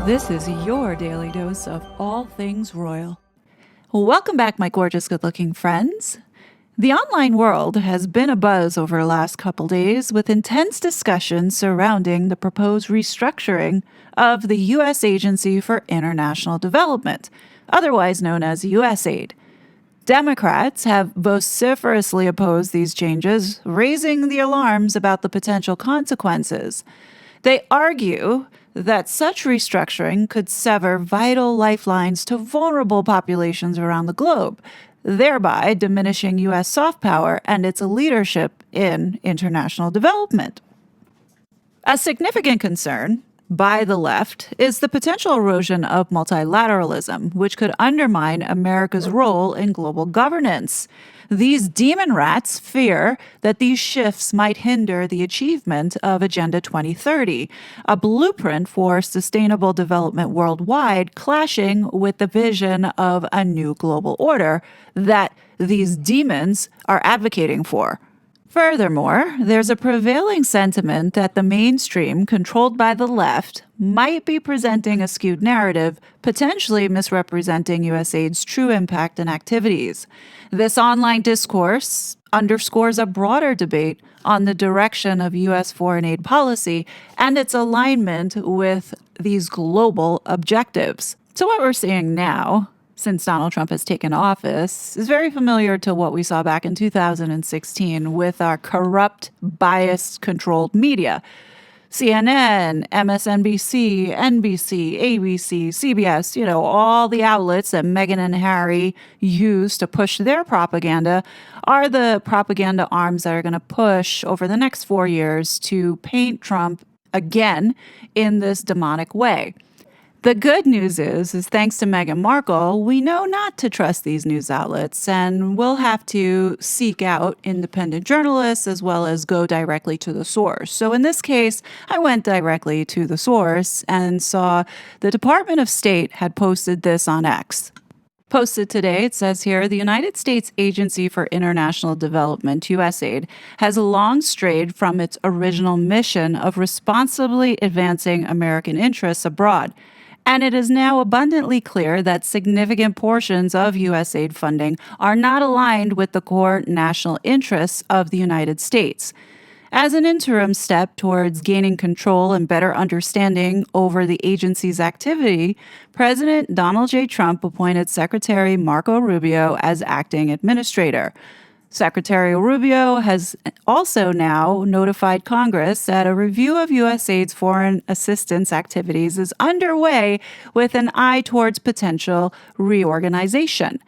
This is your daily dose of all things royal. Welcome back, my gorgeous, good-looking friends. The online world has been abuzz over the last couple days with intense discussions surrounding the proposed restructuring of the U.S. Agency for International Development, otherwise known as USAID. Democrats have vociferously opposed these changes, raising the alarms about the potential consequences. They argue that such restructuring could sever vital lifelines to vulnerable populations around the globe, thereby diminishing U.S. soft power and its leadership in international development. A significant concern by the left is the potential erosion of multilateralism, which could undermine America's role in global governance. These demon rats fear that these shifts might hinder the achievement of Agenda 2030, a blueprint for sustainable development worldwide, clashing with the vision of a new global order that these demons are advocating for. Furthermore, there's a prevailing sentiment that the mainstream, controlled by the left, might be presenting a skewed narrative, potentially misrepresenting USAID's true impact and activities. This online discourse underscores a broader debate on the direction of U.S. foreign aid policy and its alignment with these global objectives. So what we're seeing now, since Donald Trump has taken office, is very familiar to what we saw back in 2016 with our corrupt, bias-controlled media. CNN, MSNBC, NBC, ABC, CBS, all the outlets that Meghan and Harry use to push their propaganda are the propaganda arms that are going to push over the next 4 years to paint Trump again in this demonic way. The good news is thanks to Meghan Markle, we know not to trust these news outlets, and we'll have to seek out independent journalists as well as go directly to the source. So in this case, I went directly to the source and saw the Department of State had posted this on X. Posted today, it says here, the United States Agency for International Development, USAID, has long strayed from its original mission of responsibly advancing American interests abroad. And it is now abundantly clear that significant portions of USAID funding are not aligned with the core national interests of the United States. As an interim step towards gaining control and better understanding over the agency's activity, President Donald J. Trump appointed Secretary Marco Rubio as acting administrator. Secretary Rubio has also now notified Congress that a review of USAID's foreign assistance activities is underway with an eye towards potential reorganization.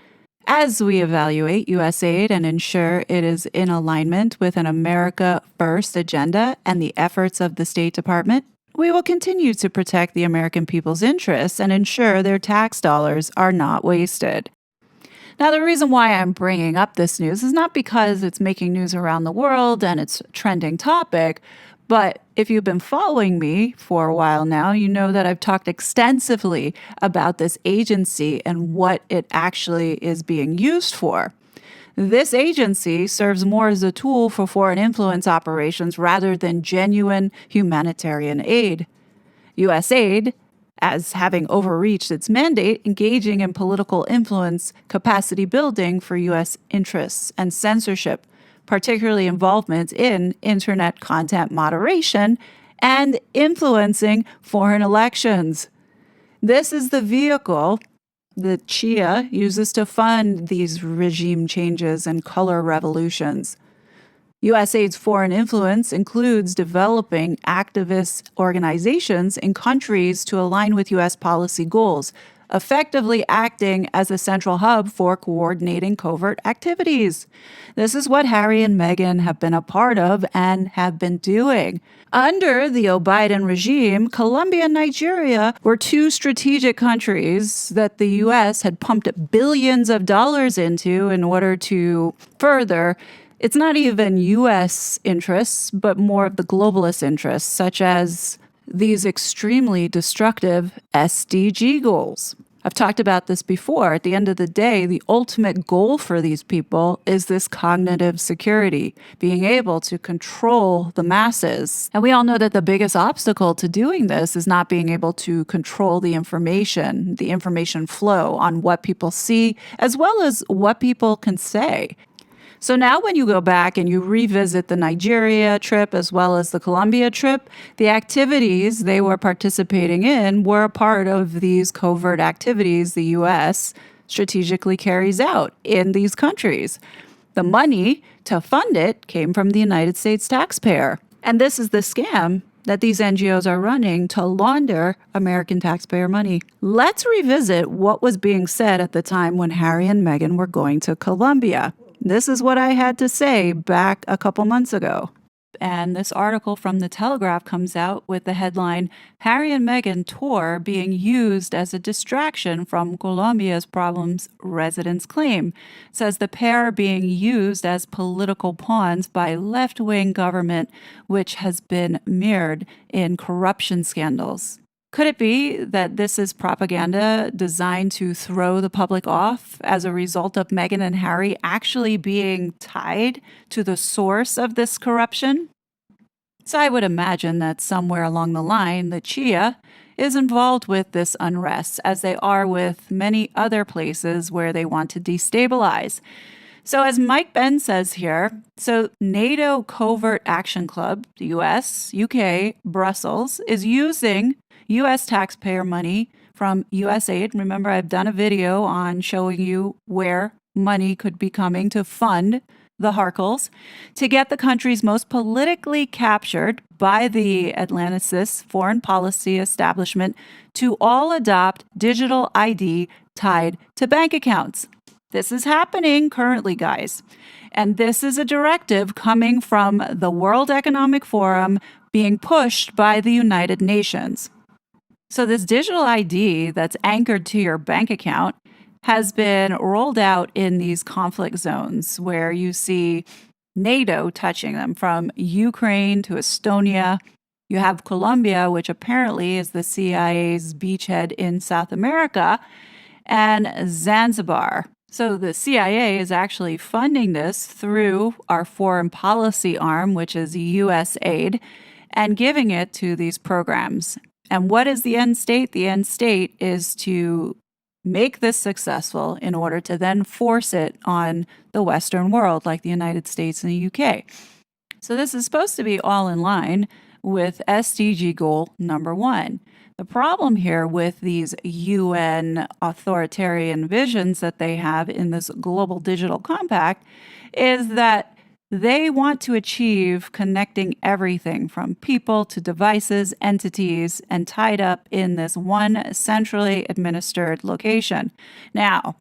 As we evaluate USAID and ensure it is in alignment with an America First agenda and the efforts of the State Department, we will continue to protect the American people's interests and ensure their tax dollars are not wasted. Now, the reason why I'm bringing up this news is not because it's making news around the world and it's a trending topic, but if you've been following me for a while now, you know that I've talked extensively about this agency and what it actually is being used for. This agency serves more as a tool for foreign influence operations rather than genuine humanitarian aid. USAID, as having overreached its mandate, engaging in political influence, capacity building for U.S. interests, and censorship, particularly involvement in internet content moderation and influencing foreign elections. This is the vehicle that Chia uses to fund these regime changes and color revolutions. USAID's foreign influence includes developing activist organizations in countries to align with U.S. policy goals, effectively acting as a central hub for coordinating covert activities. This is what Harry and Meghan have been a part of and have been doing. Under the Biden regime, Colombia and Nigeria were two strategic countries that the U.S. had pumped billions of dollars into in order to further it's not even U.S. interests, but more of the globalist interests, such as these extremely destructive SDG goals. I've talked about this before. At the end of the day, the ultimate goal for these people is this cognitive security, being able to control the masses. And we all know that the biggest obstacle to doing this is not being able to control the information flow on what people see, as well as what people can say. So now when you go back and you revisit the Nigeria trip as well as the Colombia trip, the activities they were participating in were a part of these covert activities the U.S. strategically carries out in these countries. The money to fund it came from the United States taxpayer. And this is the scam that these NGOs are running to launder American taxpayer money. Let's revisit what was being said at the time when Harry and Meghan were going to Colombia. This is what I had to say back a couple months ago. And this article from The Telegraph comes out with the headline, Harry and Meghan tour being used as a distraction from Colombia's problems, residents claim. It says the pair are being used as political pawns by left-wing government, which has been mirrored in corruption scandals. Could it be that this is propaganda designed to throw the public off as a result of Meghan and Harry actually being tied to the source of this corruption? So I would imagine that somewhere along the line, the Chia is involved with this unrest, as they are with many other places where they want to destabilize. So as Mike Ben says here, so NATO Covert Action Club, the US, UK, Brussels, is using U.S. taxpayer money from USAID. Remember, I've done a video on showing you where money could be coming to fund the Harkles to get the country's most politically captured by the Atlanticist foreign policy establishment to all adopt digital ID tied to bank accounts. This is happening currently, guys. And this is a directive coming from the World Economic Forum being pushed by the United Nations. So this digital ID that's anchored to your bank account has been rolled out in these conflict zones where you see NATO touching them, from Ukraine to Estonia. You have Colombia, which apparently is the CIA's beachhead in South America, and Zanzibar. So the CIA is actually funding this through our foreign policy arm, which is USAID, and giving it to these programs. And what is the end state? The end state is to make this successful in order to then force it on the Western world, like the United States and the UK. So this is supposed to be all in line with SDG goal number 1. The problem here with these UN authoritarian visions that they have in this global digital compact is that they want to achieve connecting everything from people to devices, entities, and tied up in this one centrally administered location. Now,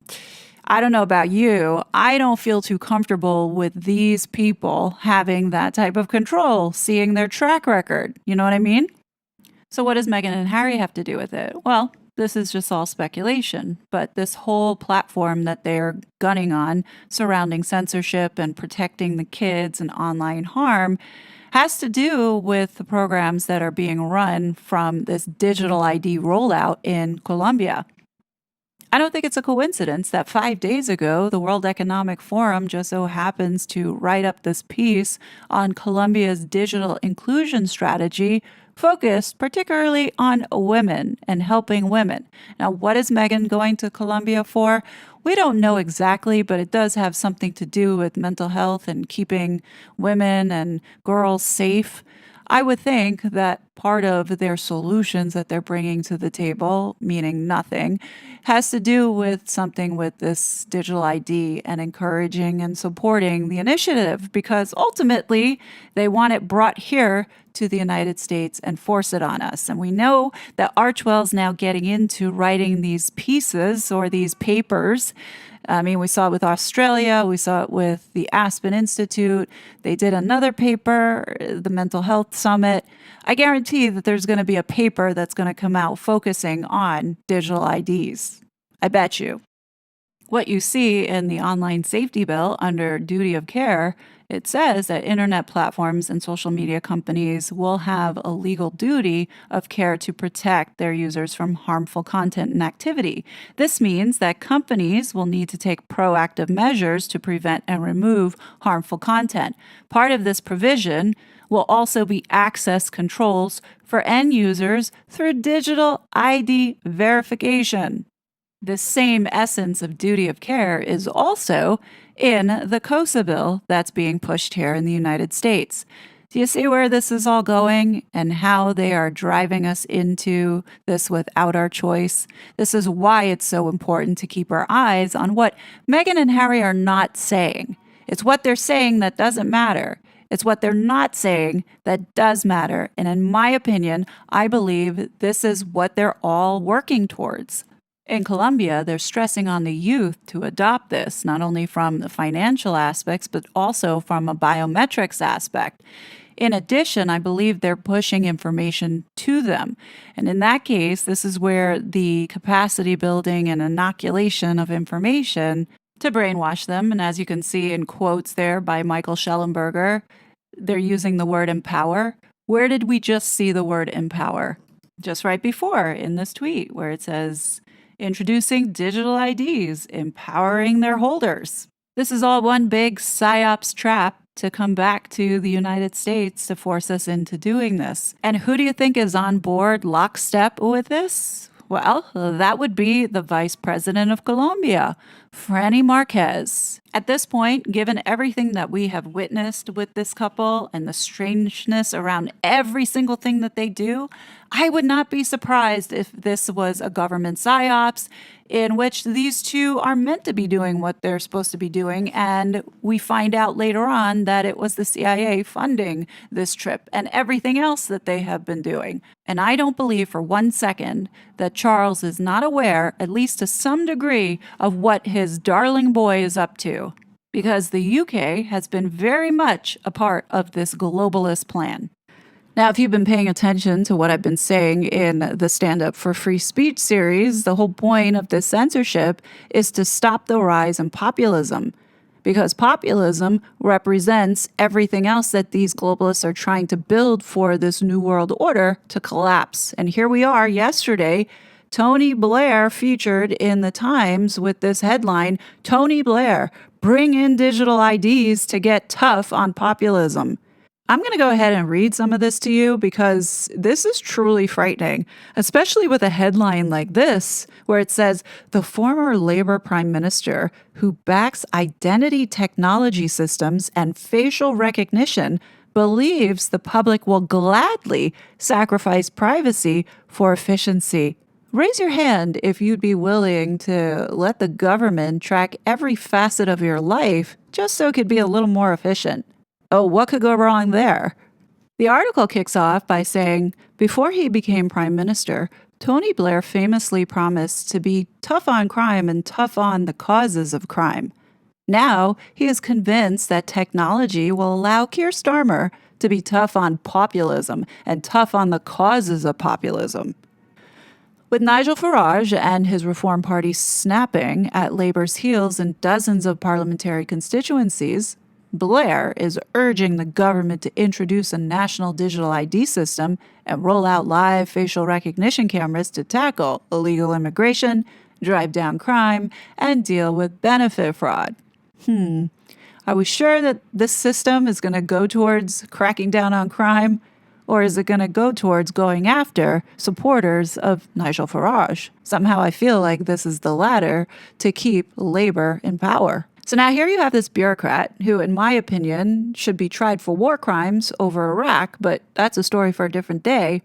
I don't know about you, I don't feel too comfortable with these people having that type of control, seeing their track record. You know what I mean? So what does Meghan and Harry have to do with it? Well, this is just all speculation, but this whole platform that they're gunning on surrounding censorship and protecting the kids and online harm has to do with the programs that are being run from this digital ID rollout in Colombia. I don't think it's a coincidence that 5 days ago, the World Economic Forum just so happens to write up this piece on Colombia's digital inclusion strategy focused particularly on women and helping women. Now, what is Meghan going to Colombia for? We don't know exactly, but it does have something to do with mental health and keeping women and girls safe. I would think that part of their solutions that they're bringing to the table, meaning nothing, has to do with something with this digital ID and encouraging and supporting the initiative, because ultimately they want it brought here to the United States and force it on us. And we know that Archewell's now getting into writing these pieces or these papers. I mean, we saw it with Australia, we saw it with the Aspen Institute. They did another paper, the Mental Health Summit. I guarantee that there's going to be a paper that's going to come out focusing on digital IDs. I bet you. What you see in the online safety bill under duty of care It says that internet platforms and social media companies will have a legal duty of care to protect their users from harmful content and activity. This means that companies will need to take proactive measures to prevent and remove harmful content. Part of this provision will also be access controls for end users through digital ID verification. This same essence of duty of care is also in the COSA bill that's being pushed here in the United States. Do you see where this is all going and how they are driving us into this without our choice? This is why it's so important to keep our eyes on what Meghan and Harry are not saying. It's what they're saying that doesn't matter. It's what they're not saying that does matter. And in my opinion, I believe this is what they're all working towards. In Colombia, they're stressing on the youth to adopt this, not only from the financial aspects, but also from a biometrics aspect. In addition, I believe they're pushing information to them. And in that case, this is where the capacity building and inoculation of information to brainwash them. And as you can see in quotes there by Michael Schellenberger, they're using the word empower. Where did we just see the word empower? Just right before in this tweet where it says, introducing digital IDs, empowering their holders. This is all one big psyops trap to come back to the United States to force us into doing this. And who do you think is on board lockstep with this? Well, that would be the Vice President of Colombia, Franny Marquez. At this point, given everything that we have witnessed with this couple and the strangeness around every single thing that they do, I would not be surprised if this was a government psyops in which these two are meant to be doing what they're supposed to be doing, and we find out later on that it was the CIA funding this trip and everything else that they have been doing. And I don't believe for 1 second that Charles is not aware, at least to some degree, of what his darling boy is up to, because the UK has been very much a part of this globalist plan. Now, if you've been paying attention to what I've been saying in the Stand Up for Free Speech series, the whole point of this censorship is to stop the rise in populism, because populism represents everything else that these globalists are trying to build for this new world order to collapse. And here we are yesterday, Tony Blair featured in the Times with this headline, Tony Blair, bring in digital IDs to get tough on populism. I'm going to go ahead and read some of this to you because this is truly frightening, especially with a headline like this, where it says, the former Labor Prime Minister who backs identity technology systems and facial recognition believes the public will gladly sacrifice privacy for efficiency. Raise your hand if you'd be willing to let the government track every facet of your life just so it could be a little more efficient. Oh, what could go wrong there? The article kicks off by saying, before he became prime minister, Tony Blair famously promised to be tough on crime and tough on the causes of crime. Now, he is convinced that technology will allow Keir Starmer to be tough on populism and tough on the causes of populism. With Nigel Farage and his Reform Party snapping at Labour's heels in dozens of parliamentary constituencies, Blair is urging the government to introduce a national digital ID system and roll out live facial recognition cameras to tackle illegal immigration, drive down crime, and deal with benefit fraud. Are we sure that this system is going to go towards cracking down on crime? Or is it going to go towards going after supporters of Nigel Farage? Somehow I feel like this is the latter to keep Labour in power. So now here you have this bureaucrat who, in my opinion, should be tried for war crimes over Iraq, but that's a story for a different day,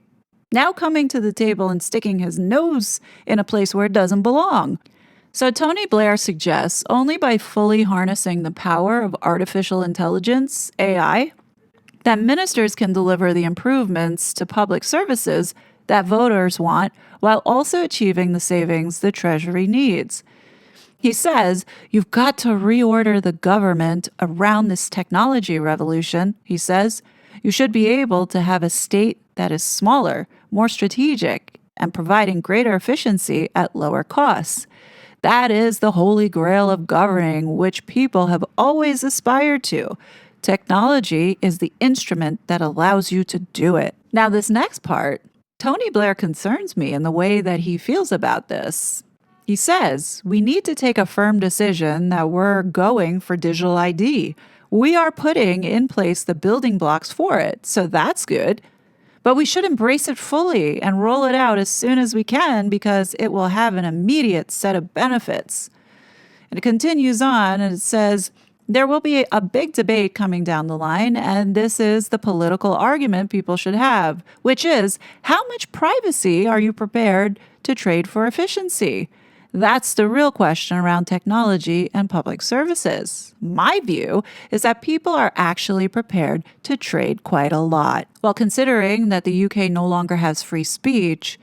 now coming to the table and sticking his nose in a place where it doesn't belong. So Tony Blair suggests only by fully harnessing the power of artificial intelligence, AI, that ministers can deliver the improvements to public services that voters want while also achieving the savings the Treasury needs. He says, you've got to reorder the government around this technology revolution, he says. You should be able to have a state that is smaller, more strategic, and providing greater efficiency at lower costs. That is the holy grail of governing, which people have always aspired to Technology is the instrument that allows you to do it. Now, this next part, Tony Blair concerns me in the way that he feels about this. He says, we need to take a firm decision that we're going for digital ID. We are putting in place the building blocks for it, so that's good. But we should embrace it fully and roll it out as soon as we can because it will have an immediate set of benefits. And it continues on and it says, there will be a big debate coming down the line, and this is the political argument people should have, which is, how much privacy are you prepared to trade for efficiency? That's the real question around technology and public services. My view is that people are actually prepared to trade quite a lot. Well, considering that the UK no longer has free speech,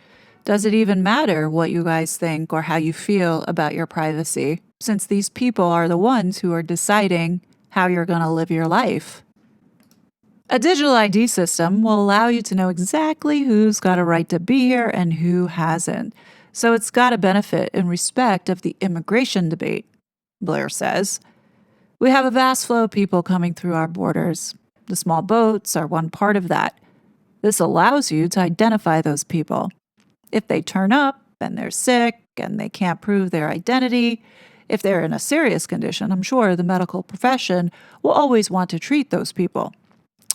does it even matter what you guys think or how you feel about your privacy, since these people are the ones who are deciding how you're going to live your life? A digital ID system will allow you to know exactly who's got a right to be here and who hasn't. So it's got a benefit in respect of the immigration debate, Blair says. We have a vast flow of people coming through our borders. The small boats are one part of that. This allows you to identify those people. If they turn up and they're sick and they can't prove their identity, if they're in a serious condition, I'm sure the medical profession will always want to treat those people.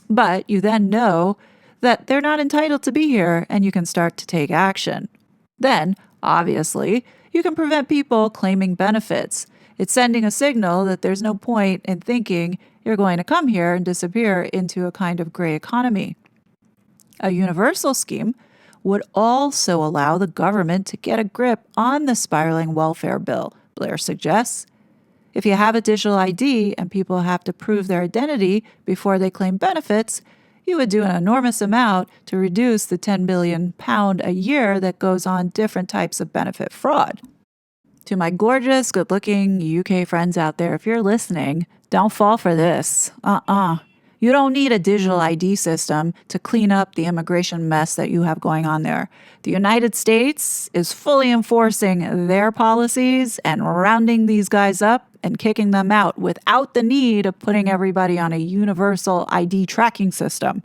But you then know that they're not entitled to be here and you can start to take action. Then, obviously, you can prevent people claiming benefits. It's sending a signal that there's no point in thinking you're going to come here and disappear into a kind of gray economy. A universal scheme would also allow the government to get a grip on the spiraling welfare bill, Blair suggests. If you have a digital ID and people have to prove their identity before they claim benefits, you would do an enormous amount to reduce the £10 billion a year that goes on different types of benefit fraud. To my gorgeous, good-looking UK friends out there, if you're listening, don't fall for this. You don't need a digital ID system to clean up the immigration mess that you have going on there. The United States is fully enforcing their policies and rounding these guys up and kicking them out without the need of putting everybody on a universal ID tracking system.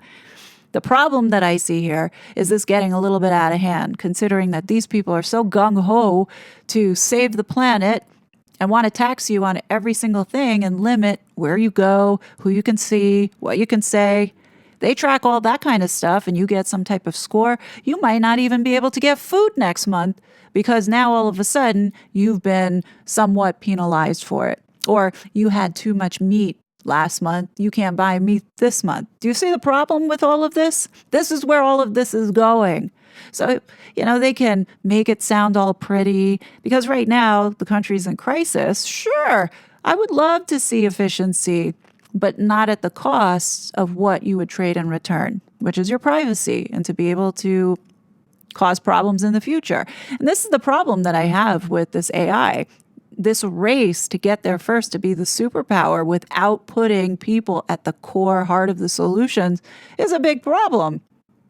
The problem that I see here is this getting a little bit out of hand, considering that these people are so gung-ho to save the planet and want to tax you on every single thing and limit where you go, who you can see, what you can say. They track all that kind of stuff and you get some type of score. You might not even be able to get food next month because now all of a sudden you've been somewhat penalized for it. Or you had too much meat last month. You can't buy meat this month. Do you see the problem with all of this? This is where all of this is going. So, they can make it sound all pretty because right now the country's in crisis. Sure, I would love to see efficiency, but not at the cost of what you would trade in return, which is your privacy and to be able to cause problems in the future. And this is the problem that I have with this AI. This race to get there first, to be the superpower without putting people at the core heart of the solutions is a big problem.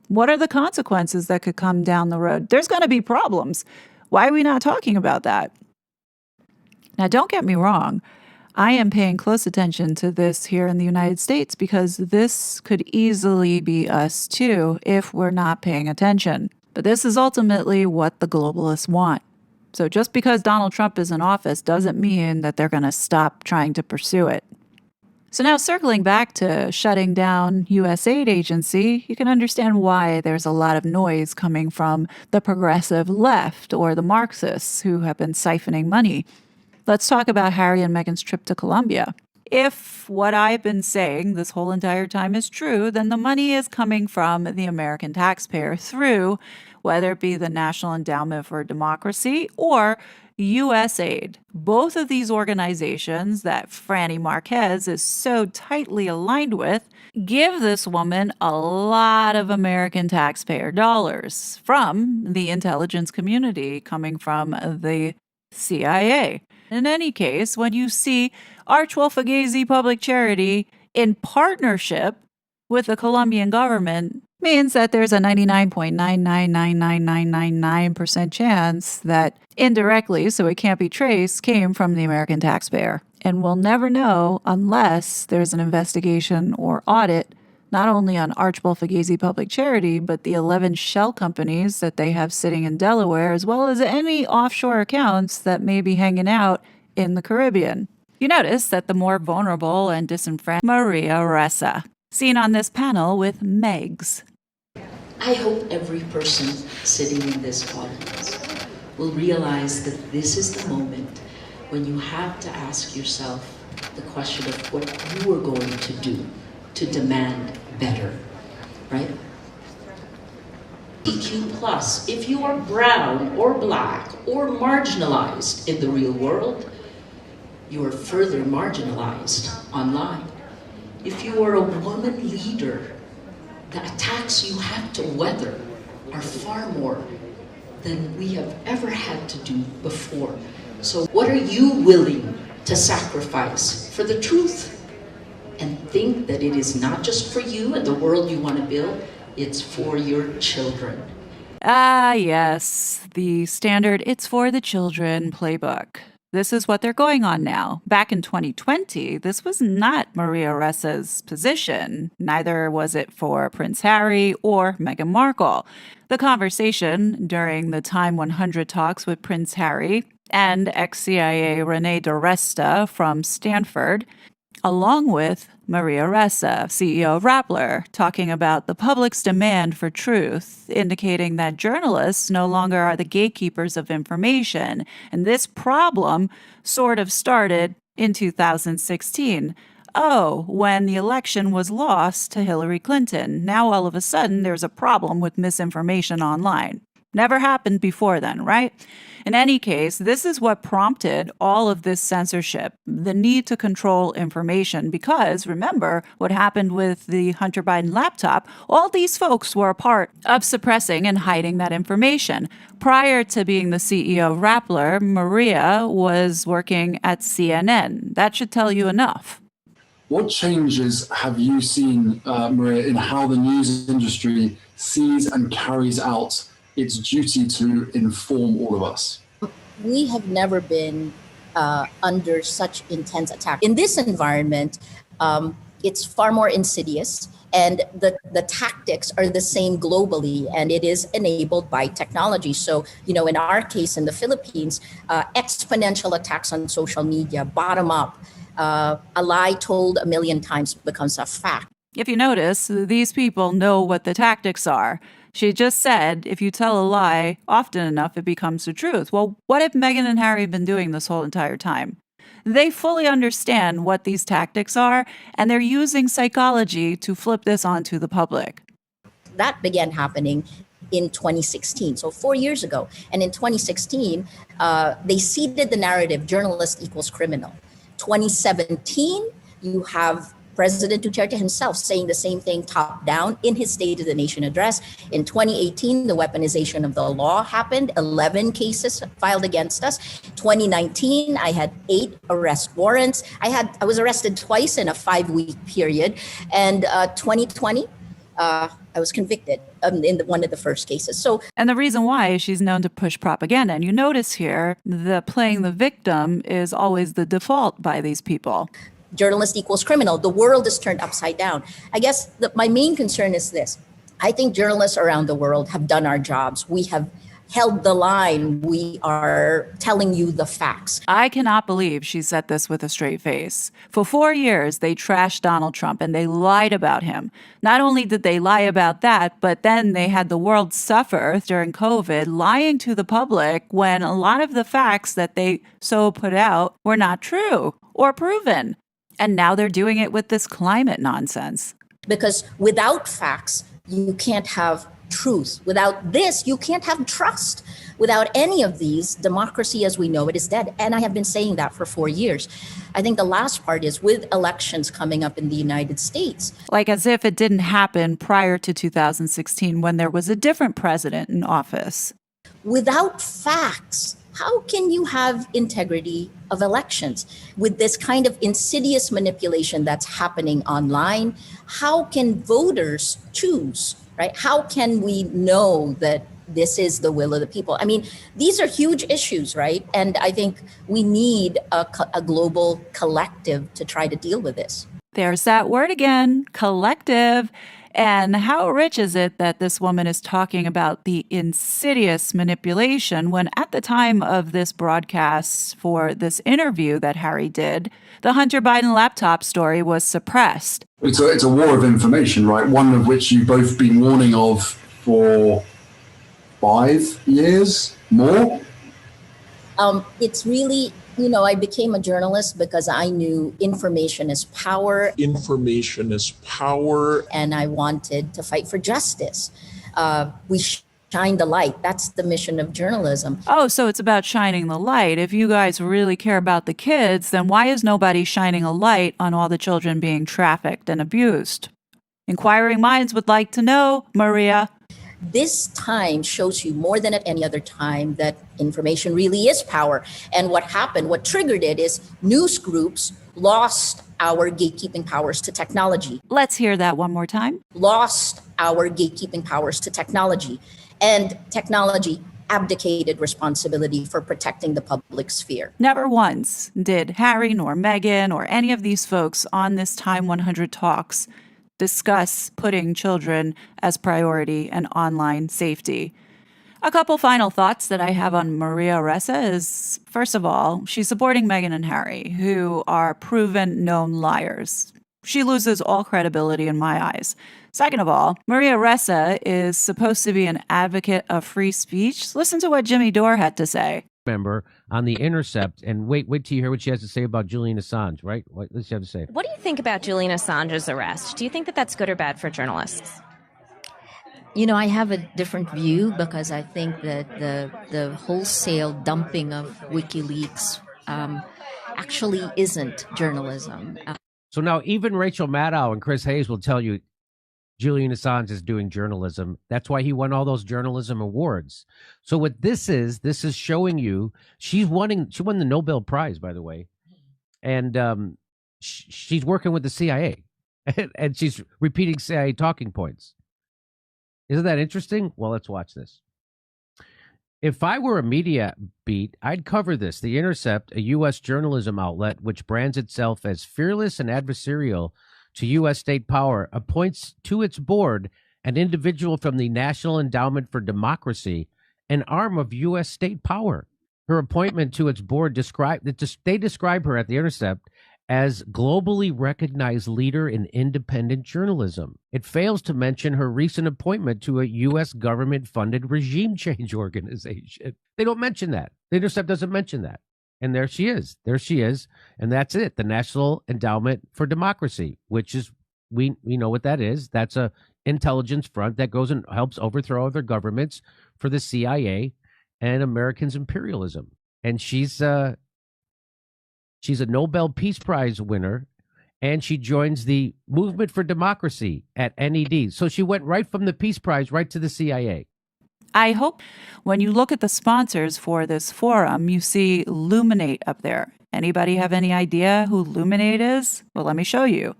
What are the consequences that could come down the road? There's going to be problems. Why are we not talking about that? Now, don't get me wrong. I am paying close attention to this here in the United States because this could easily be us too if we're not paying attention. But this is ultimately what the globalists want. So just because Donald Trump is in office doesn't mean that they're going to stop trying to pursue it. So now circling back to shutting down USAID agency, you can understand why there's a lot of noise coming from the progressive left or the Marxists who have been siphoning money. Let's talk about Harry and Meghan's trip to Colombia. If what I've been saying this whole entire time is true, then the money is coming from the American taxpayer through whether it be the National Endowment for Democracy or USAID. Both of these organizations that Franny Marquez is so tightly aligned with give this woman a lot of American taxpayer dollars from the intelligence community coming from the CIA. In any case, when you see Archewell Public Charity in partnership with the Colombian government, means that there's a 99.9999999% chance that indirectly, so it can't be traced, came from the American taxpayer. And we'll never know unless there's an investigation or audit, not only on Archewell Fugazi Public Charity, but the 11 shell companies that they have sitting in Delaware, as well as any offshore accounts that may be hanging out in the Caribbean. You notice that the more vulnerable and disenfranchised Maria Ressa, seen on this panel with Megs. I hope every person sitting in this audience will realize that this is the moment when you have to ask yourself the question of what you are going to do to demand better, right? EQ+, if you are brown or black or marginalized in the real world, you are further marginalized online. If you are a woman leader, the attacks you have to weather are far more than we have ever had to do before. So what are you willing to sacrifice for the truth? And think that it is not just for you and the world you want to build, it's for your children. Ah, yes, the standard "it's for the children" playbook. This is what they're going on now. Back in 2020, this was not Maria Ressa's position. Neither was it for Prince Harry or Meghan Markle. The conversation during the Time 100 talks with Prince Harry and ex-CIA Renee DiResta from Stanford, along with Maria Ressa, CEO of Rappler, talking about the public's demand for truth, indicating that journalists no longer are the gatekeepers of information. And this problem sort of started in 2016. Oh, when the election was lost to Hillary Clinton. Now all of a sudden there's a problem with misinformation online. Never happened before then, right? In any case, this is what prompted all of this censorship, the need to control information, because remember what happened with the Hunter Biden laptop. All these folks were a part of suppressing and hiding that information. Prior to being the CEO of Rappler, Maria was working at CNN. That should tell you enough. What changes have you seen, Maria, in how the news industry sees and carries out its duty to inform all of us? We have never been under such intense attack. In this environment, it's far more insidious, and the tactics are the same globally, and it is enabled by technology. So, in our case in the Philippines, exponential attacks on social media, bottom up, a lie told a million times becomes a fact. If you notice, these people know what the tactics are. She just said, if you tell a lie often enough, it becomes the truth. Well, what if Meghan and Harry have been doing this whole entire time? They fully understand what these tactics are, and they're using psychology to flip this onto the public. That began happening in 2016, so 4 years ago. And in 2016, they seeded the narrative, journalist equals criminal. 2017, you have President Duterte himself saying the same thing top down in his State of the Nation address. In 2018, the weaponization of the law happened, 11 cases filed against us. 2019, I had 8 arrest warrants. I was arrested twice in a 5-week period. And 2020, I was convicted in one of the first cases. And the reason why is she's known to push propaganda. And you notice here, the playing the victim is always the default by these people. Journalist equals criminal. The world is turned upside down. I guess my main concern is this. I think journalists around the world have done our jobs. We have held the line. We are telling you the facts. I cannot believe she said this with a straight face. For 4 years, they trashed Donald Trump and they lied about him. Not only did they lie about that, but then they had the world suffer during COVID, lying to the public when a lot of the facts that they so put out were not true or proven. And now they're doing it with this climate nonsense. Because without facts, you can't have truth. Without this, you can't have trust. Without any of these, democracy as we know it is dead. And I have been saying that for 4 years. I think the last part is with elections coming up in the United States. Like as if it didn't happen prior to 2016 when there was a different president in office. Without facts, how can you have integrity of elections? With this kind of insidious manipulation that's happening online, how can voters choose, right? How can we know that this is the will of the people. I mean, these are huge issues, right? And I think we need a global collective to try to deal with this. There's that word again, collective. And how rich is it that this woman is talking about the insidious manipulation when at the time of this broadcast for this interview that Harry did, the Hunter Biden laptop story was suppressed. It's a war of information, right? One of which you've both been warning of for 5 years, more? It's really, I became a journalist because I knew information is power. Information is power. And I wanted to fight for justice. We shine the light. That's the mission of journalism. Oh, so it's about shining the light. If you guys really care about the kids, then why is nobody shining a light on all the children being trafficked and abused? Inquiring minds would like to know, Maria. This time shows you more than at any other time that information really is power. And what happened, what triggered it is news groups lost our gatekeeping powers to technology. Let's hear that one more time. Lost our gatekeeping powers to technology. And technology abdicated responsibility for protecting the public sphere. Never once did Harry nor Meghan or any of these folks on this Time 100 Talks discuss putting children as priority and online safety. A couple final thoughts that I have on Maria Ressa is, first of all, she's supporting Meghan and Harry, who are proven known liars. She loses all credibility in my eyes. Second of all, Maria Ressa is supposed to be an advocate of free speech. Listen to what Jimmy Dore had to say. Member on The Intercept, and wait till you hear what she has to say about Julian Assange, right? What does she have to say? What do you think about Julian Assange's arrest? Do you think that that's good or bad for journalists? I have a different view because I think that the wholesale dumping of WikiLeaks actually isn't journalism. So now even Rachel Maddow and Chris Hayes will tell you Julian Assange is doing journalism. That's why he won all those journalism awards. So what this is showing you she won the Nobel Prize, by the way, and she's working with the CIA, and she's repeating CIA talking points. Isn't that interesting? Well, let's watch this. If I were a media beat, I'd cover this. The Intercept, a U.S. journalism outlet which brands itself as fearless and adversarial to U.S. state power, appoints to its board an individual from the National Endowment for Democracy, an arm of U.S. state power. Her appointment to its board they describe her at The Intercept as globally recognized leader in independent journalism. It fails to mention her recent appointment to a U.S. government-funded regime change organization. They don't mention that. The Intercept doesn't mention that. And there she is. And that's it. The National Endowment for Democracy, which is, we know what that is. That's a intelligence front that goes and helps overthrow other governments for the CIA and Americans' imperialism. And she's a Nobel Peace Prize winner, and she joins the Movement for Democracy at NED. So she went right from the Peace Prize right to the CIA. I hope when you look at the sponsors for this forum, you see Luminate up there. Anybody have any idea who Luminate is? Well, let me show you.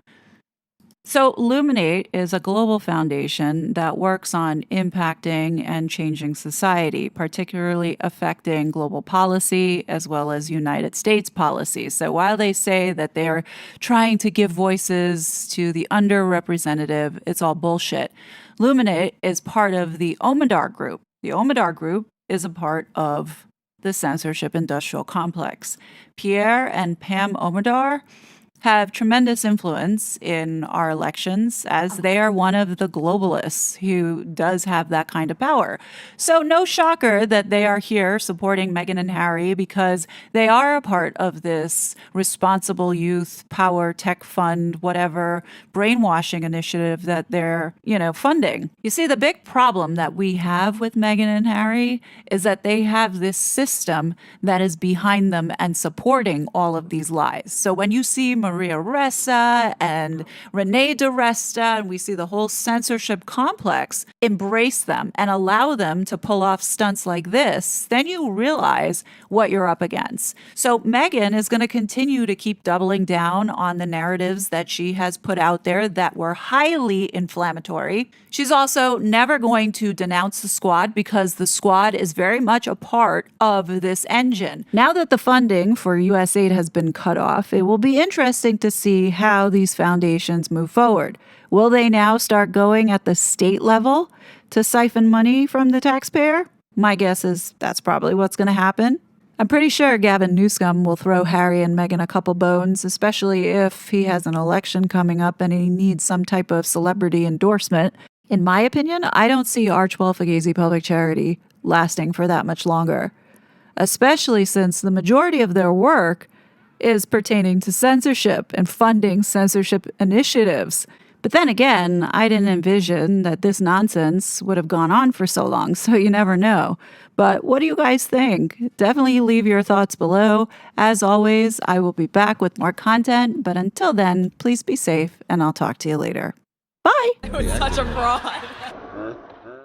So Luminate is a global foundation that works on impacting and changing society, particularly affecting global policy as well as United States policy. So while they say that they're trying to give voices to the underrepresented, it's all bullshit. Luminate is part of the Omidar Group. The Omidar Group is a part of the censorship industrial complex. Pierre and Pam Omidar have tremendous influence in our elections, as they are one of the globalists who does have that kind of power. So no shocker that they are here supporting Meghan and Harry, because they are a part of this responsible youth power tech fund, whatever brainwashing initiative that they're, funding. You see, the big problem that we have with Meghan and Harry is that they have this system that is behind them and supporting all of these lies. So when you see Maria Ressa and Renee DiResta, and we see the whole censorship complex embrace them and allow them to pull off stunts like this, then you realize what you're up against. So Meghan is going to continue to keep doubling down on the narratives that she has put out there that were highly inflammatory. She's also never going to denounce the squad because the squad is very much a part of this engine. Now that the funding for USAID has been cut off, it will be interesting to see how these foundations move forward. Will they now start going at the state level to siphon money from the taxpayer? My guess is that's probably what's going to happen. I'm pretty sure Gavin Newsom will throw Harry and Meghan a couple bones, especially if he has an election coming up and he needs some type of celebrity endorsement. In my opinion, I don't see Archewell Fugazi Public Charity lasting for that much longer, especially since the majority of their work is pertaining to censorship and funding censorship initiatives. But then again, I didn't envision that this nonsense would have gone on for so long, so you never know. But what do you guys think? Definitely leave your thoughts below. As always, I will be back with more content, but until then, please be safe, and I'll talk to you later. Bye! It was such a fraud.